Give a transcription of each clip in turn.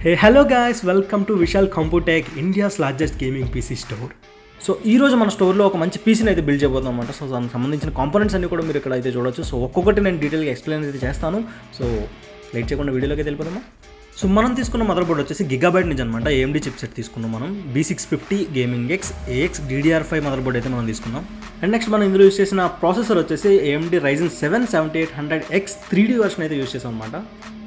Hey, hello guys, welcome to Vishal Computech, India's largest gaming PC store. So ఈ రోజు మన స్టోర్లో ఒక మంచి పీసీని అయితే బిల్డ్ చేయబోతున్నాం అనమాట. సో దానికి సంబంధించిన కాంపోనెంట్స్ అన్ని కూడా మీరు ఇక్కడ అయితే చూడొచ్చు. సో ఒక్కొక్కటి నేను డీటెయిల్గా ఎక్స్ప్లెయిన్ అయితే చేస్తాను. సో లేట్ చేయకుండా వీడియోలోకి వెళ్ళిపోదామా. సో మనం తీసుకున్న మదర్ బోర్డ్ వచ్చేసి గిగాబైట్ నుంచి అనమాట. AMD చిప్ సెట్ తీసుకున్నాం మనం. B650 gaming X AX DDR5 mother board అయితే మనం తీసుకున్నాం. అండ్ నెక్స్ట్ మనం ఇందులో యూస్ చేసిన ప్రాసెసర్ వచ్చేసి AMD RYZEN 7 7800X 3D version అయితే యూస్ చేసాం అనమాట.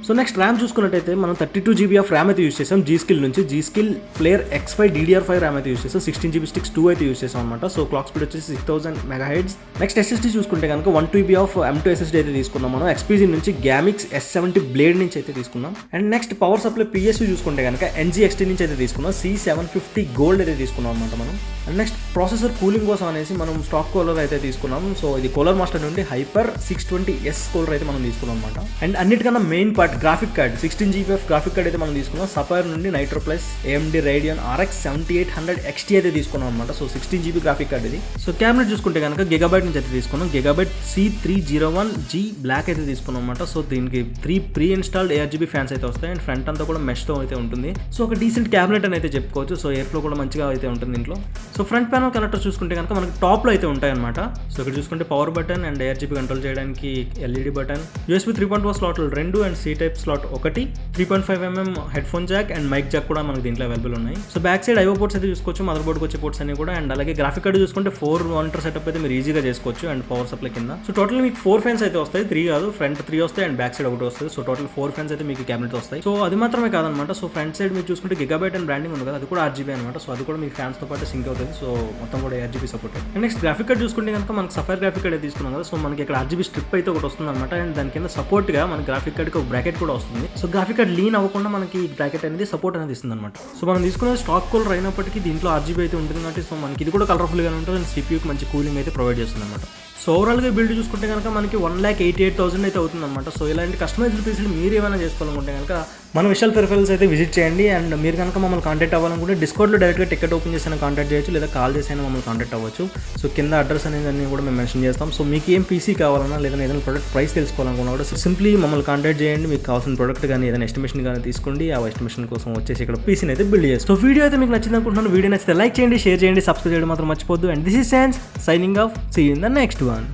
సో నెక్స్ట్ ర్యామ్ చూసుకున్నట్టయితే మనం 32 GB ఆఫ్ ర్యామ్ అయితే యూస్ చేసాం. GSKILL నుంచి GSKILL player X5 DDR5 RAM అయితే యూస్ చేసాం. 16 GB స్టిక్స్ 2 అయితే యూస్ చేసాం అనమాట. సో క్లాక్ స్పీడ్ వచ్చేసి 6000 MHz. నెక్స్ట్ SSD చూసుకుంటే కనుక 1 TB ఆఫ్ M2 SSD అయితే తీసుకున్నాం మనం. XPG నుంచి Gamix S70 బ్లేడ్ నుంచి అయితే తీసుకున్నాం. And next power supply PSU చూసుకుంటే కనుక NZXT నుంచి అయితే తీసుకున్నాం. C750 గోల్డ్ అయితే తీసుకున్నాం అనమాట మనం. అండ్ నెక్స్ట్ ప్రాసెసర్ కూలింగ్ కోసం అనేసి మనం స్టాక్ కూలర్ అయితే తీసుకున్నాం. సో ఇది కూలర్ మాస్టర్ నుండి హైపర్ 620S కూలర్ అయితే మనం తీసుకున్నాం అనమాట. అండ్ అన్నిటికన్నా main part graphic card 16 GB graphic card అయితే మనం తీసుకున్నాం. SAPPHIRE నుండి NITRO plus AMD Radeon RX7800XT అయితే తీసుకున్నాం అనమాట. సో 16 GB గ్రాఫిక్ కార్డ్ ఇది. సో క్యాబినెట్ చూసుకుంటే కనుక గిగాబైట్ నుంచి అయితే తీసుకున్నాం. గిగాబైట్ C301G బ్లాక్ అయితే తీసుకున్నాం అనమాట. సో దీనికి 3 ప్రీ ఇన్స్టాల్డ్ ARGB ఫ్యాన్స్ అయితే వస్తాయి. అండ్ ఫ్రంట్ అంతా కూడా మెష్తో అయితే ఉంటుంది. సో ఒక డీసెంట్ క్యాబినెట్ అని అయితే చెప్పుకోవచ్చు. సో ఎయిర్ ఫ్లో కూడా మంచిగా అయితే ఉంటుంది ఇంట్లో. సో ఫ్రంట్ ప్యానల్ కనెక్టర్ చూసుకుంటే కనుక మనకి టాప్లో అయితే ఉంటాయి అనమాట. సో ఇక్కడ చూసుకుంటే power button and ARGB control చేయడానికి LED బటన్, USB 3.0 స్లాట్లు 2 and C type slot 1, 3.5mm headphone jack and mic jack కూడా మనకి దీంట్లో అవైలబుల్ ఉన్నాయి. So back side IO ports అయితే చూసుకోవచ్చు, మదర్ బోర్డ్కి వచ్చే పోర్ట్స్ అన్ని కూడా. అండ్ అలాగే గ్రాఫిక్ కార్డు చూసుకుంటే 4 మానిటర్ సెటప్ అయితే మీరు ఈజీగా చేసుకోవచ్చు. అండ్ పవర్ సప్లై కింద సో టోటల్ మీకు 4 ఫ్యాన్స్ అయితే వస్తాయి. 3 కాదు, ఫ్రంట్ 3 వస్తాయి అండ్ బ్యాక్ సైడ్ 1 వస్తుంది. సో టోటల్ 4 ఫ్యాన్స్ అయితే మీకు క్యాబినెట్ వస్తాయి. సో అది మాత్రమే కాదనమాట. సో ఫ్రంట్ సైడ్ మీరు చూసుకుంటే గిగాబైట్ అండ్ బ్రాండింగ్ ఉంది కదా, అది కూడా RGB అనమాట. సో అది కూడా మీ ఫ్యాన్స్ తో పాటు సింక్ అవుతుంది. సో మొత్తం కూడా RGB support. And next graphic card చూసుకుంటే కనుక మనకి SAPPHIRE గ్రాఫిక్ కార్డ్ తీసుకున్నాం కదా. సో మనకి ఇక్కడ RGB స్ట్రిప్ అయితే ఒకటి వస్తుంది అనమాట. అండ్ దాని కింద సపోర్ట్ గా మన గ్రాఫిక్ కార్డ్కి ఒక బ్రాకెట్ కూడా వస్తుంది. సో గ్రాఫిక్ కార్డ్ లీన్ అవ్వకుండా మనకి బ్రాకెట్ అనేది సపోర్ట్ అనేది ఇస్తుంది అనమాట. సో మనం తీసుకునే స్టాక్ కూలర్ అయినప్పటికీ దీంట్లో RGB అయితే ఉంటుంది కాబట్టి సో మనకి ఇది కూడా కలర్ఫుల్ గా ఉంటుంది. అండ్ CPU మంచి కూలింగ్ అయితే ప్రొవైడ్ చేస్తుంది అనమాట. సో ఓవరాల్గా బిల్డ్ చూసుకుంటే కనుక మనకి 1,88,000 అయితే అవుతుంది అనమాట. సో ఇలాంటి కస్టమైజ్డ్ పీసీలు మీరు ఏమైనా చేసుకోవాలనుకుంటే కనుక మన విశాల్ పెరిఫెరల్స్ అయితే విజిట్ చేయండి. అండ్ మీరు కనుక మమ్మల్ని కాంటాక్ట్ అవ్వాలనుకుంటే డిస్కౌంట్లో డైరెక్ట్గా టికెట్ ఓపెన్ చేసి కాంటాక్ట్ చేయొచ్చు, లేదా కాల్ చేసి మమ్మల్ని కాంటాక్ట్ అవ్వచ్చు. సో కింద అడ్రస్ అనేది కూడా మేము మెన్షన్ చేస్తాం. సో మీకు ఏం పీసీ కావాలన్నా లేదా ఏదైనా ప్రోడక్ట్ ప్రైస్ తెలుసుకోవాలనుకున్నా కూడా సింప్లీ మమ్మల్ని కాంటాక్ట్ చేయండి. మీకు కావాల్సిన ప్రోడక్ట్ కానీ ఏదైనా ఎస్టిమేషన్ కానీ తీసుకోండి. ఆ ఎస్టిమేషన్ కోసం వచ్చేసి ఇక్కడ పీసీని అయితే బిల్డ్ చేస్తాం. సో వీడియో అయితే మీకు నచ్చింది అనుకుంటున్నాను. వీడియో నచ్చితే లైక్ చేయండి, షేర్ చేయండి, సబ్స్క్రైబ్ చేయడం మాత్రం మర్చిపోద్దు. And this is sense signing off. See you in the next one.